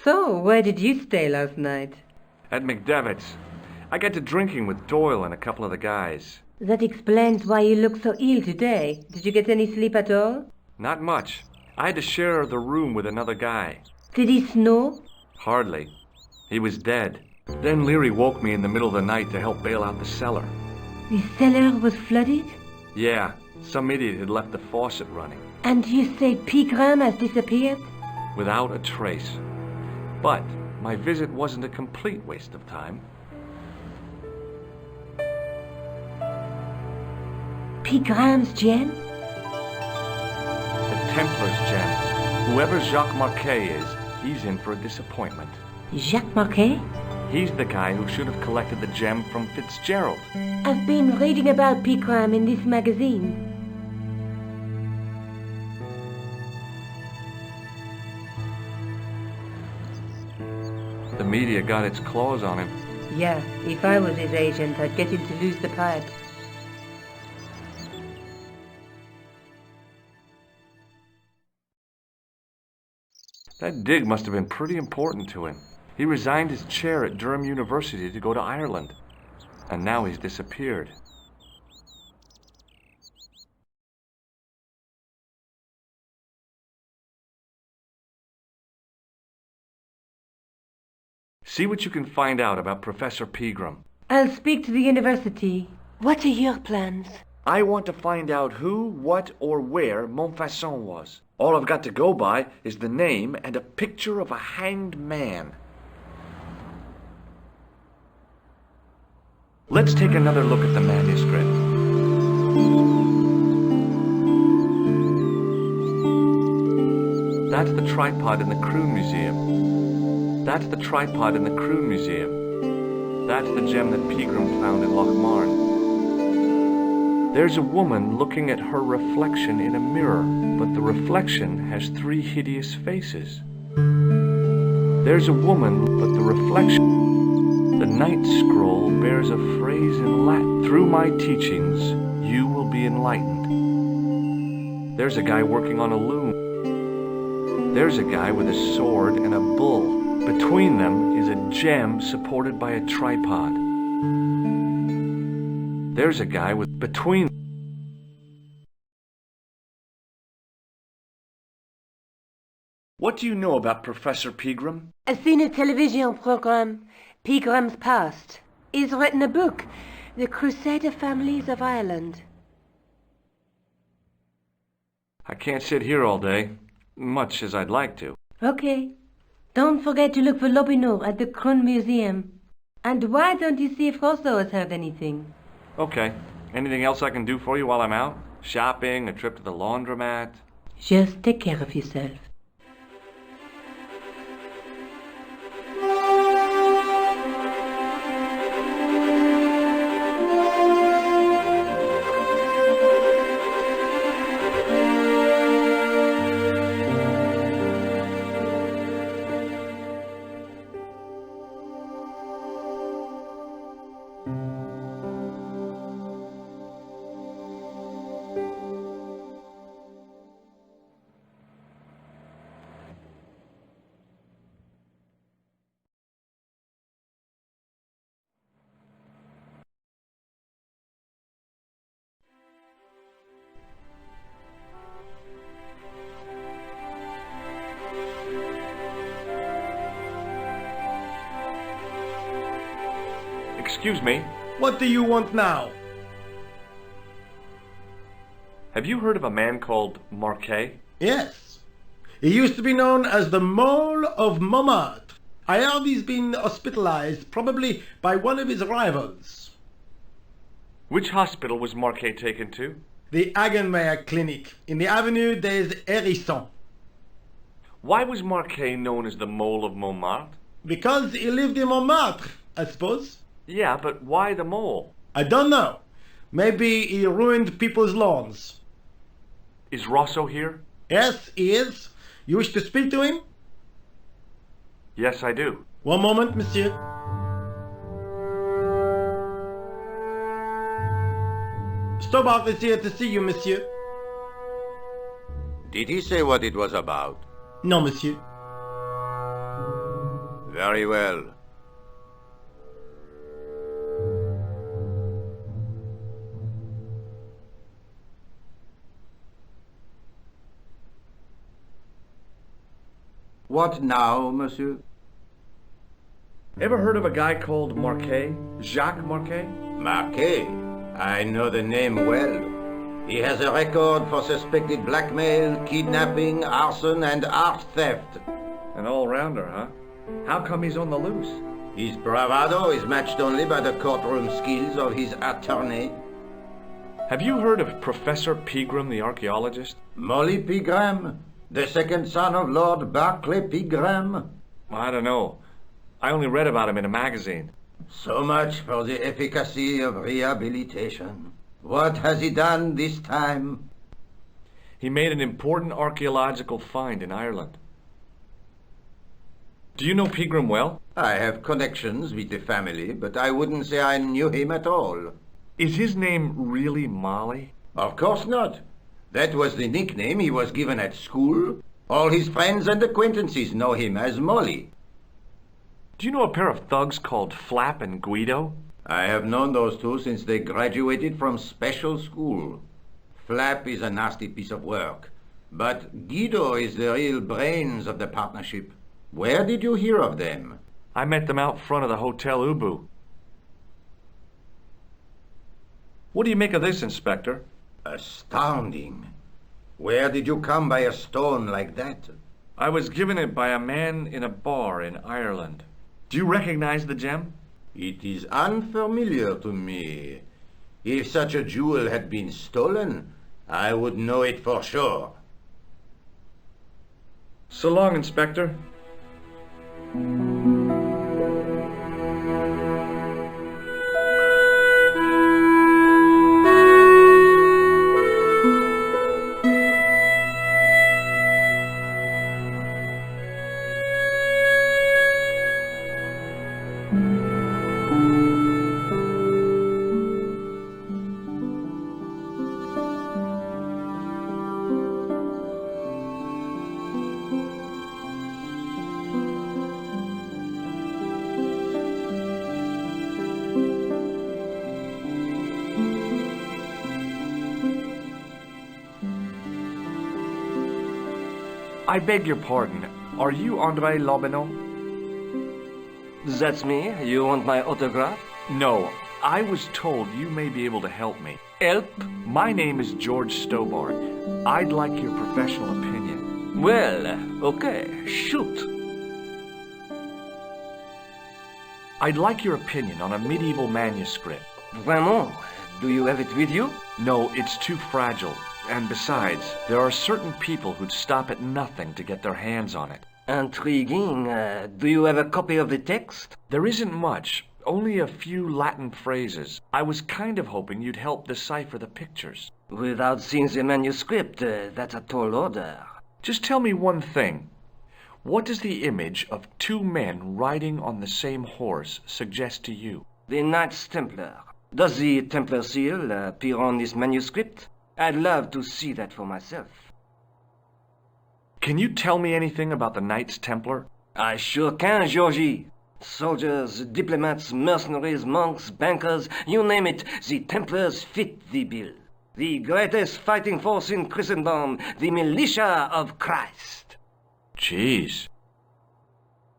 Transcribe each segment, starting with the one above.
So, where did you stay last night? At McDevitt's. I got to drinking with Doyle and a couple of the guys. That explains why you look so ill today. Did you get any sleep at all? Not much. I had to share the room with another guy. Did he snore? Hardly. He was dead. Then Leary woke me in the middle of the night to help bail out the cellar. The cellar was flooded? Yeah, some idiot had left the faucet running. And you say Pegram has disappeared? Without a trace. But my visit wasn't a complete waste of time. Pegram's gem? The Templars gem. Whoever Jacques Marquet is, he's in for a disappointment. Jacques Marquet? He's the guy who should have collected the gem from Fitzgerald. I've been reading about Pegram in this magazine. The media got its claws on him. Yeah, if I was his agent, I'd get him to lose the pipe. That dig must have been pretty important to him. He resigned his chair at Durham University to go to Ireland. And now he's disappeared. See what you can find out about Professor Pegram. I'll speak to the university. What are your plans? I want to find out who, what, or where Montfaucon was. All I've got to go by is the name and a picture of a hanged man. Let's take another look at the manuscript. That's the tripod in the Croon Museum. That's the tripod in the Croon Museum. That's the gem that Pegram found in Lochmarne. There's a woman looking at her reflection in a mirror, but the reflection has 3 hideous faces. There's a woman, but the reflection... The Night Scroll bears a phrase in Latin. Through my teachings, you will be enlightened. There's a guy working on a loom. There's a guy with a sword and a bull. Between them is a gem supported by a tripod. There's a guy with between. What do you know about Professor Pegram? I've seen a television program, Pegram's Past. He's written a book, The Crusader Families of Ireland. I can't sit here all day, much as I'd like to. Okay. Don't forget to look for Lobinot at the Croon Museum. And why don't you see if Rousseau has heard anything? Okay. Anything else I can do for you while I'm out? Shopping, a trip to the laundromat? Just take care of yourself. Excuse me. What do you want now? Have you heard of a man called Marquet? Yes. He used to be known as the Mole of Montmartre. I heard he's been hospitalized, probably by one of his rivals. Which hospital was Marquet taken to? The Hagenmeyer Clinic, in the Avenue des Hérissons. Why was Marquet known as the Mole of Montmartre? Because he lived in Montmartre, I suppose. Yeah, but why the mole? I don't know. Maybe he ruined people's lawns. Is Rousseau here? Yes, he is. You wish to speak to him? Yes, I do. One moment, monsieur. Stobart is here to see you, monsieur. Did he say what it was about? No, monsieur. Very well. What now, monsieur? Ever heard of a guy called Marquet? Jacques Marquet? Marquet. I know the name well. He has a record for suspected blackmail, kidnapping, arson, and art theft. An all-rounder, huh? How come he's on the loose? His bravado is matched only by the courtroom skills of his attorney. Have you heard of Professor Pegram, the archaeologist? Molly Pegram, the second son of Lord Barclay Pegram. I don't know. I only read about him in a magazine. So much for the efficacy of rehabilitation. What has he done this time? He made an important archaeological find in Ireland. Do you know Pegram well? I have connections with the family, but I wouldn't say I knew him at all. Is his name really Molly? Of course not. That was the nickname he was given at school. All his friends and acquaintances know him as Molly. Do you know a pair of thugs called Flap and Guido? I have known those two since they graduated from special school. Flap is a nasty piece of work, but Guido is the real brains of the partnership. Where did you hear of them? I met them out front of the Hotel Ubu. What do you make of this, Inspector? Astounding. Where did you come by a stone like that? I was given it by a man in a bar in Ireland. Do you recognize the gem? It is unfamiliar to me. If such a jewel had been stolen, I would know it for sure. So long, Inspector. I beg your pardon. Are you André Lobineau? That's me. You want my autograph? No. I was told you may be able to help me. Help? My name is George Stobart. I'd like your professional opinion. Well, okay. Shoot. I'd like your opinion on a medieval manuscript. Vraiment? Do you have it with you? No, it's too fragile. And besides, there are certain people who'd stop at nothing to get their hands on it. Intriguing. Do you have a copy of the text? There isn't much. Only a few Latin phrases. I was kind of hoping you'd help decipher the pictures. Without seeing the manuscript, that's a tall order. Just tell me one thing. What does the image of two men riding on the same horse suggest to you? The Knights Templar. Does the Templar seal appear on this manuscript? I'd love to see that for myself. Can you tell me anything about the Knights Templar? I sure can, Georgie. Soldiers, diplomats, mercenaries, monks, bankers, you name it, the Templars fit the bill. The greatest fighting force in Christendom, the militia of Christ. Jeez.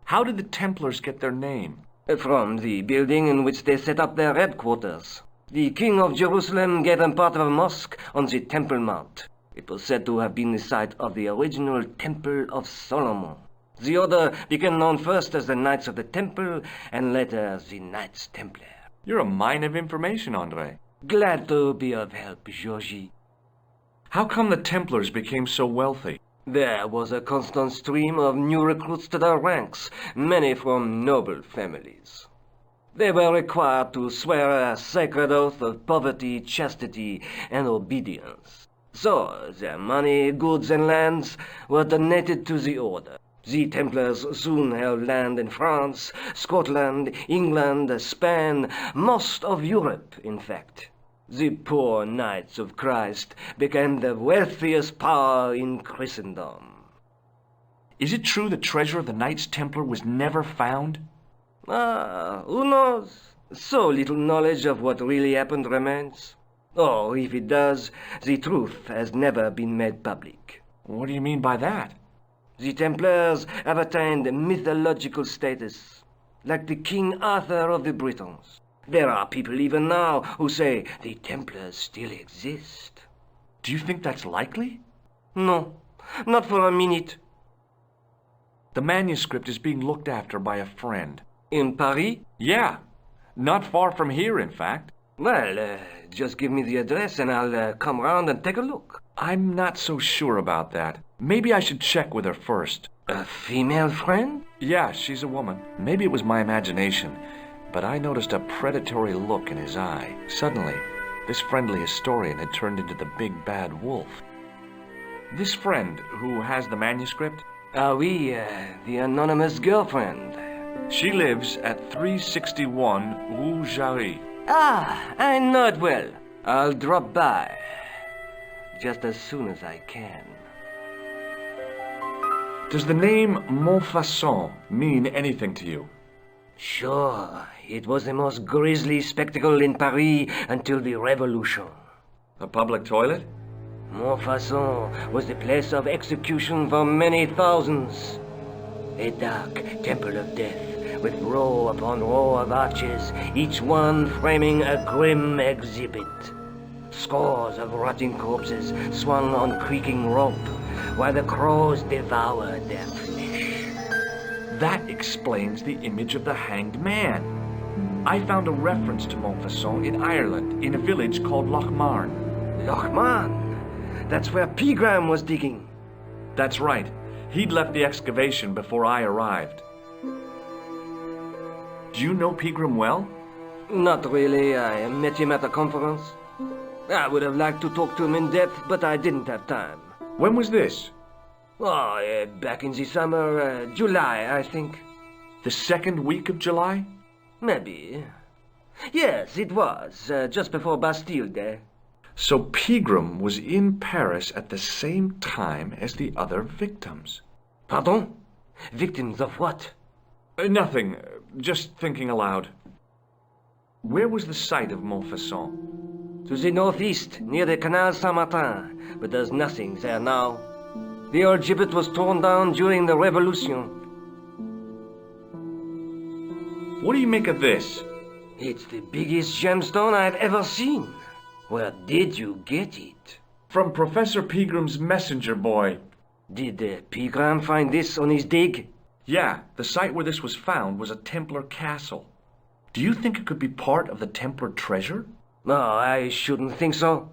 How did the Templars get their name? From the building in which they set up their headquarters. The King of Jerusalem gave them part of a mosque on the Temple Mount. It was said to have been the site of the original Temple of Solomon. The order became known first as the Knights of the Temple, and later as the Knights Templar. You're a mine of information, André. Glad to be of help, Georgie. How come the Templars became so wealthy? There was a constant stream of new recruits to their ranks, many from noble families. They were required to swear a sacred oath of poverty, chastity, and obedience. So, their money, goods, and lands were donated to the order. The Templars soon held land in France, Scotland, England, Spain, most of Europe, in fact. The poor Knights of Christ became the wealthiest power in Christendom. Is it true the treasure of the Knights Templar was never found? Who knows? So little knowledge of what really happened remains. Or, if it does, the truth has never been made public. What do you mean by that? The Templars have attained mythological status, like the King Arthur of the Britons. There are people even now who say the Templars still exist. Do you think that's likely? No, not for a minute. The manuscript is being looked after by a friend. In Paris? Yeah, not far from here, in fact. Well, just give me the address and I'll come round and take a look. I'm not so sure about that. Maybe I should check with her first. A female friend? Yeah, she's a woman. Maybe it was my imagination, but I noticed a predatory look in his eye. Suddenly, this friendly historian had turned into the big bad wolf. This friend who has the manuscript? Oui, the anonymous girlfriend. She lives at 361 Rue Jarry. I know it well. I'll drop by. Just as soon as I can. Does the name Montfaucon mean anything to you? Sure, it was the most grisly spectacle in Paris until the Revolution. A public toilet? Montfaucon was the place of execution for many thousands. A dark temple of death, with row upon row of arches, each one framing a grim exhibit. Scores of rotting corpses swung on creaking rope, while the crows devoured their flesh. That explains the image of the hanged man. I found a reference to Montfaucon in Ireland, in a village called Lochmarn. Lochmarn? That's where Pegram was digging. That's right. He'd left the excavation before I arrived. Do you know Pegram well? Not really. I met him at a conference. I would have liked to talk to him in depth, but I didn't have time. When was this? Oh, back in the summer, July, I think. The second week of July? Maybe. Yes, it was, just before Bastille Day. So Pegram was in Paris at the same time as the other victims. Pardon? Victims of what? Nothing. Just thinking aloud. Where was the site of Montfaucon? To the northeast, near the Canal Saint-Martin, but there's nothing there now. The old gibbet was torn down during the Revolution. What do you make of this? It's the biggest gemstone I've ever seen. Where did you get it? From Professor Pegram's messenger boy. Did Pegram find this on his dig? Yeah, the site where this was found was a Templar castle. Do you think it could be part of the Templar treasure? No, I shouldn't think so.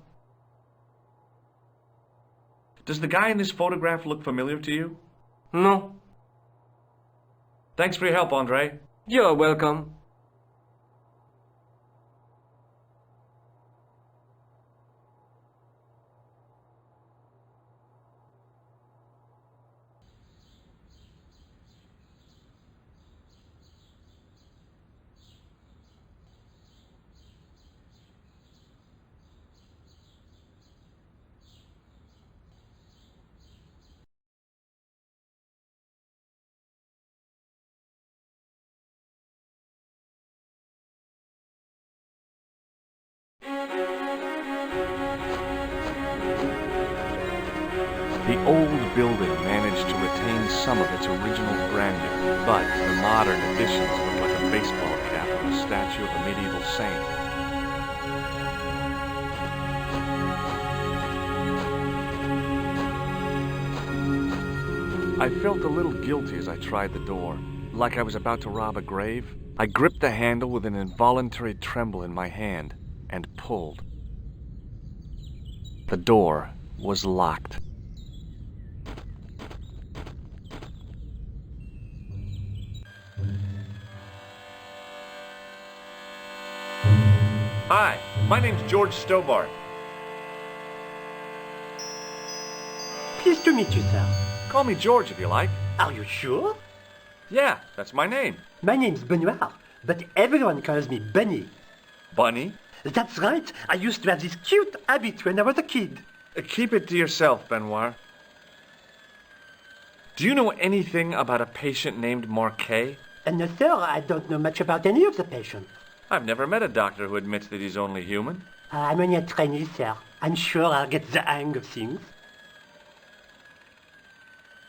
Does the guy in this photograph look familiar to you? No. Thanks for your help, Andre. You're welcome. The old building managed to retain some of its original grandeur, but the modern additions look like a baseball cap on a statue of a medieval saint. I felt a little guilty as I tried the door, like I was about to rob a grave. I gripped the handle with an involuntary tremble in my hand and pulled. The door was locked. Hi, my name's George Stobart. Pleased to meet you, sir. Call me George if you like. Are you sure? Yeah, that's my name. My name's Benoit, but everyone calls me Bunny. Bunny? That's right. I used to have this cute habit when I was a kid. Keep it to yourself, Benoit. Do you know anything about a patient named Marquet? No, sir, I don't know much about any of the patients. I've never met a doctor who admits that he's only human. I'm only a trainee, sir. I'm sure I'll get the hang of things.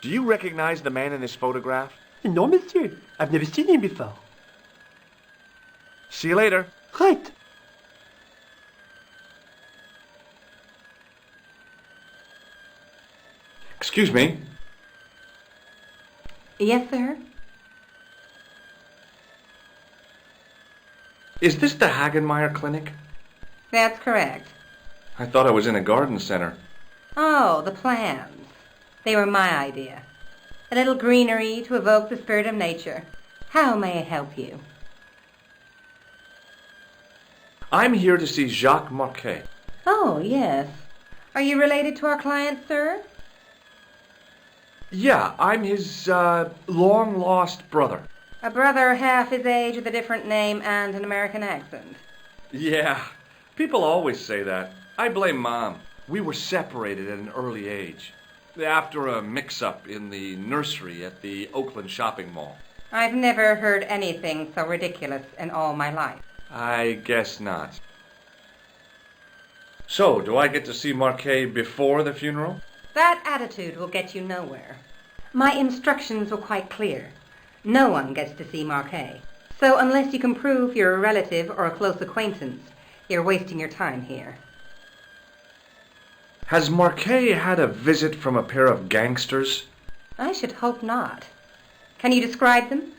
Do you recognize the man in this photograph? No, monsieur. I've never seen him before. See you later. Right. Excuse me. Yes, sir? Is this the Hagenmeyer Clinic? That's correct. I thought I was in a garden center. Oh, the plans. They were my idea. A little greenery to evoke the spirit of nature. How may I help you? I'm here to see Jacques Marquet. Oh, yes. Are you related to our client, sir? Yeah, I'm his, long-lost brother. A brother half his age with a different name and an American accent. Yeah, people always say that. I blame Mom. We were separated at an early age. After a mix-up in the nursery at the Oakland shopping mall. I've never heard anything so ridiculous in all my life. I guess not. So, do I get to see Marquet before the funeral? That attitude will get you nowhere. My instructions were quite clear. No one gets to see Marquet. So unless you can prove you're a relative or a close acquaintance, you're wasting your time here. Has Marquet had a visit from a pair of gangsters? I should hope not. Can you describe them?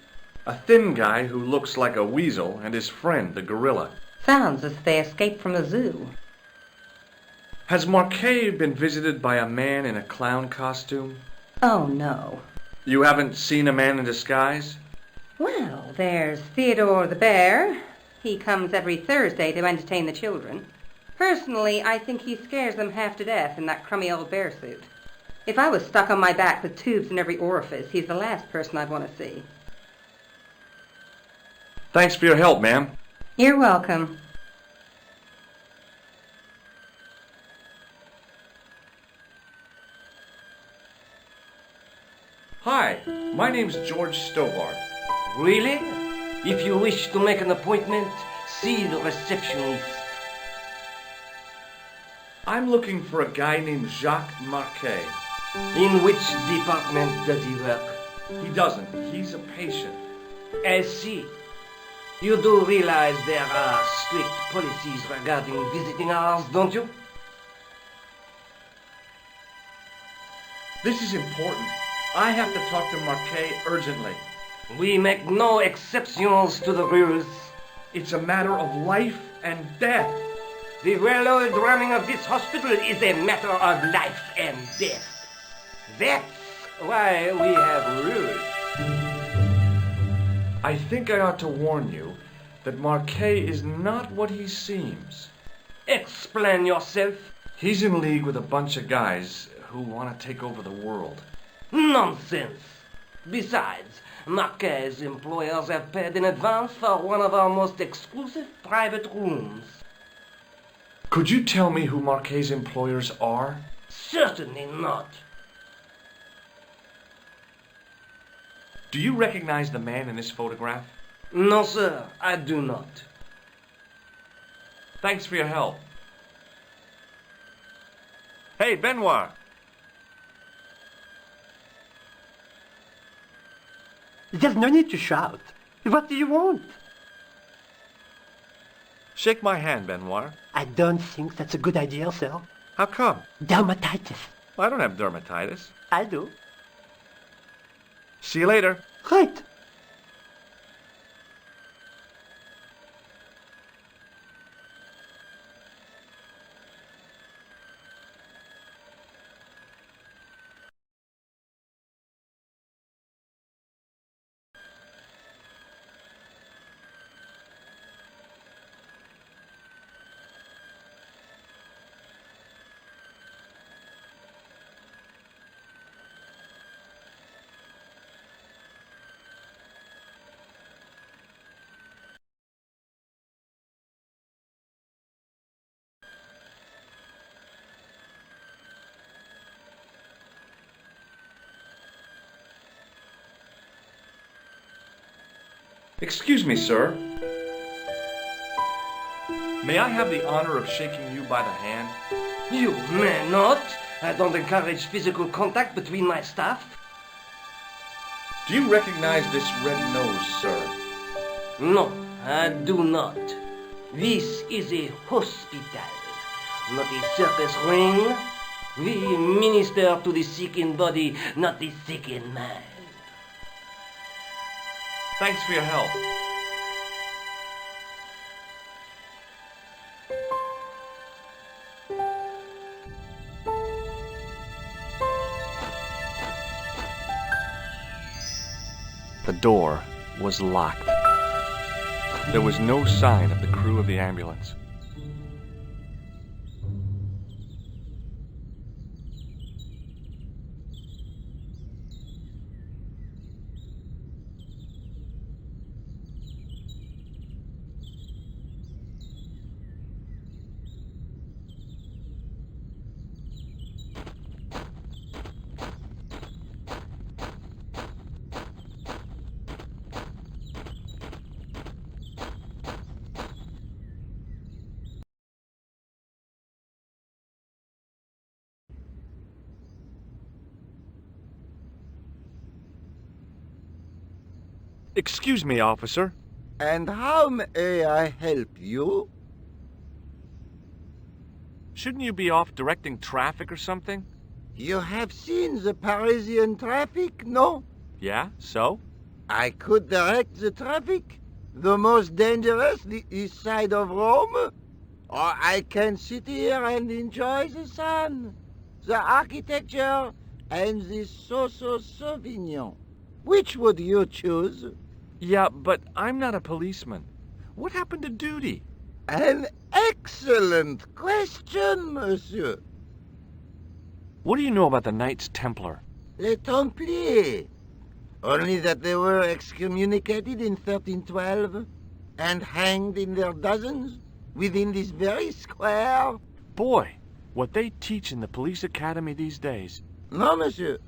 A thin guy who looks like a weasel and his friend, the gorilla. Sounds as if they escaped from a zoo. Has Marquet been visited by a man in a clown costume? Oh, no. You haven't seen a man in disguise? Well, there's Theodore the bear. He comes every Thursday to entertain the children. Personally, I think he scares them half to death in that crummy old bear suit. If I was stuck on my back with tubes in every orifice, he's the last person I'd want to see. Thanks for your help, ma'am. You're welcome. Hi, my name's George Stobart. Really? If you wish to make an appointment, see the receptionist. I'm looking for a guy named Jacques Marquet. In which department does he work? He doesn't. He's a patient. I see. You do realize there are strict policies regarding visiting hours, don't you? This is important. I have to talk to Marquet urgently. We make no exceptions to the rules. It's a matter of life and death. The well-oiled running of this hospital is a matter of life and death. That's why we have rules. I think I ought to warn you that Marquet is not what he seems. Explain yourself. He's in league with a bunch of guys who want to take over the world. Nonsense. Besides, Marquet's employers have paid in advance for one of our most exclusive private rooms. Could you tell me who Marquet's employers are? Certainly not. Do you recognize the man in this photograph? No, sir, I do not. Thanks for your help. Hey, Benoit. There's no need to shout. What do you want? Shake my hand, Benoit. I don't think that's a good idea, sir. How come? Dermatitis. I don't have dermatitis. I do. See you later. Right. Excuse me, sir. May I have the honor of shaking you by the hand? You may not. I don't encourage physical contact between my staff. Do you recognize this red nose, sir? No, I do not. This is a hospital, not a circus ring. We minister to the sick in body, not the sick in mind. Thanks for your help. The door was locked. There was no sign of the crew of the ambulance. Excuse me, officer. And how may I help you? Shouldn't you be off directing traffic or something? You have seen the Parisian traffic, no? Yeah, so? I could direct the traffic. The most dangerous, the east side of Rome. Or I can sit here and enjoy the sun, the architecture, and the Sauvignon. Which would you choose? Yeah, but I'm not a policeman. What happened to duty? An excellent question, monsieur. What do you know about the Knights Templar? Les Templiers. Only that they were excommunicated in 1312 and hanged in their dozens within this very square. Boy, what they teach in the police academy these days. No, monsieur.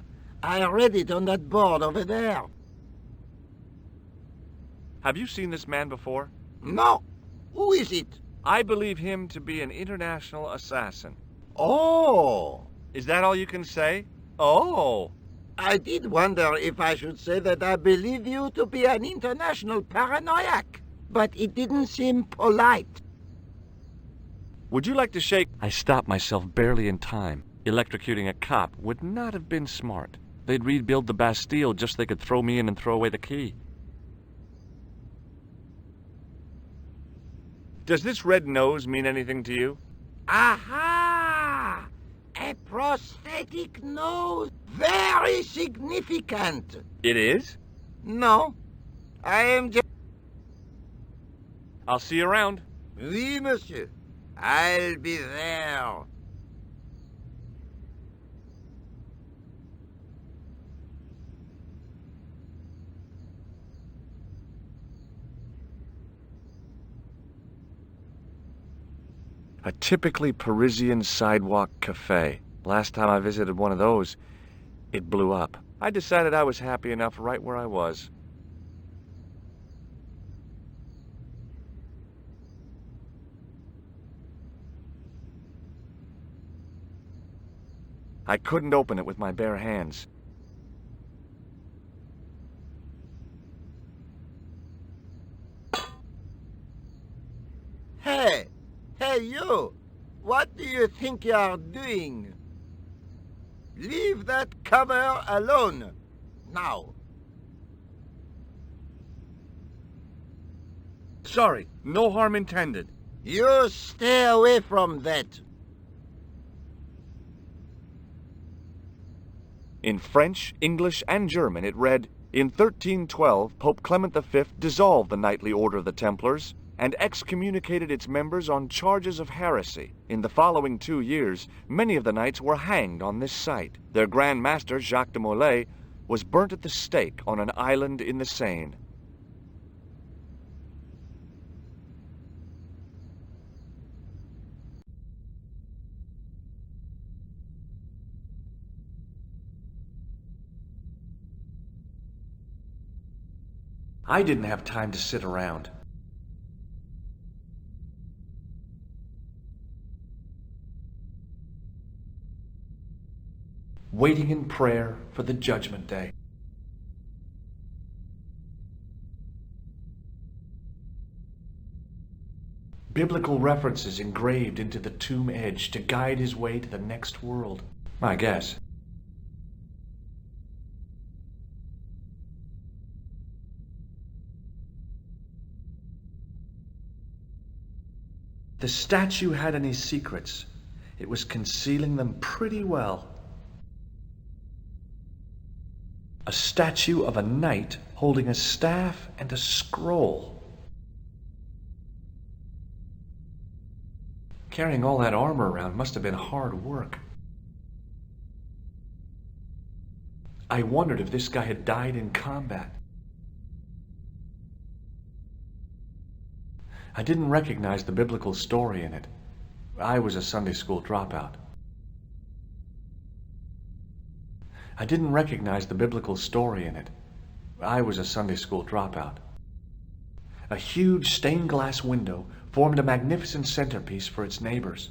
I read it on that board over there. Have you seen this man before? No. Who is it? I believe him to be an international assassin. Oh. Is that all you can say? Oh. I did wonder if I should say that I believe you to be an international paranoiac, but it didn't seem polite. Would you like to shake? I stopped myself barely in time. Electrocuting a cop would not have been smart. They'd rebuild the Bastille just so they could throw me in and throw away the key. Does this red nose mean anything to you? Aha! A prosthetic nose. Very significant. It is? No. I am just... I'll see you around. Oui, monsieur. I'll be there. A typically Parisian sidewalk cafe. Last time I visited one of those, it blew up. I decided I was happy enough right where I was. I couldn't open it with my bare hands. Hey! Hey, you! What do you think you are doing? Leave that cover alone. Now. Sorry, no harm intended. You stay away from that. In French, English, and German it read, "In 1312, Pope Clement V dissolved the knightly order of the Templars and excommunicated its members on charges of heresy. In the following 2 years, many of the knights were hanged on this site. Their Grand Master, Jacques de Molay, was burnt at the stake on an island in the Seine." I didn't have time to sit around. Waiting in prayer for the judgment day. Biblical references engraved into the tomb edge to guide his way to the next world. I guess. The statue had any secrets. It was concealing them pretty well. A statue of a knight holding a staff and a scroll. Carrying all that armor around must have been hard work. I wondered if this guy had died in combat. I didn't recognize the biblical story in it. I was a Sunday school dropout. I didn't recognize the biblical story in it. I was a Sunday school dropout. A huge stained glass window formed a magnificent centerpiece for its neighbors.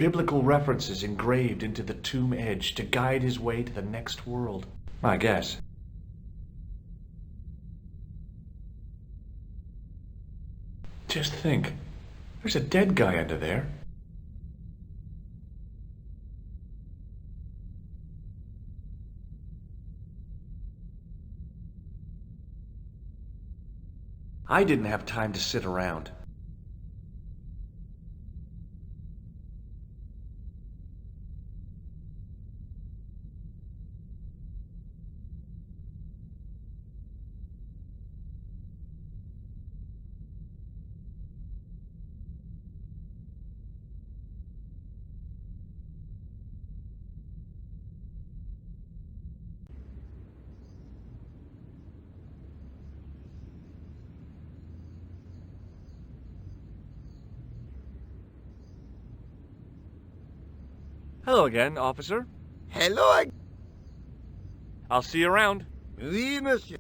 Biblical references engraved into the tomb edge to guide his way to the next world. I guess. Just think, there's a dead guy under there. I didn't have time to sit around. Hello again, officer. Hello, I'll see you around. oui, monsieur.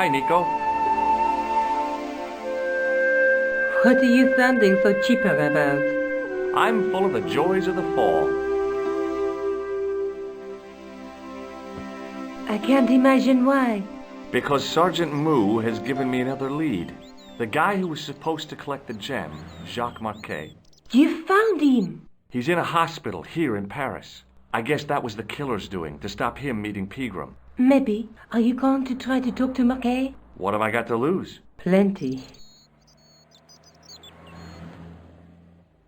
Hi, Nico. What are you sounding so chipper about? I'm full of the joys of the fall. I can't imagine why. Because Sergeant Moo has given me another lead. The guy who was supposed to collect the gem, Jacques Marquet. You found him! He's in a hospital here in Paris. I guess that was the killer's doing, to stop him meeting Pegram. Maybe. Are you going to try to talk to Marquet? What have I got to lose? Plenty.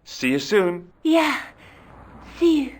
See you soon. Yeah. See you.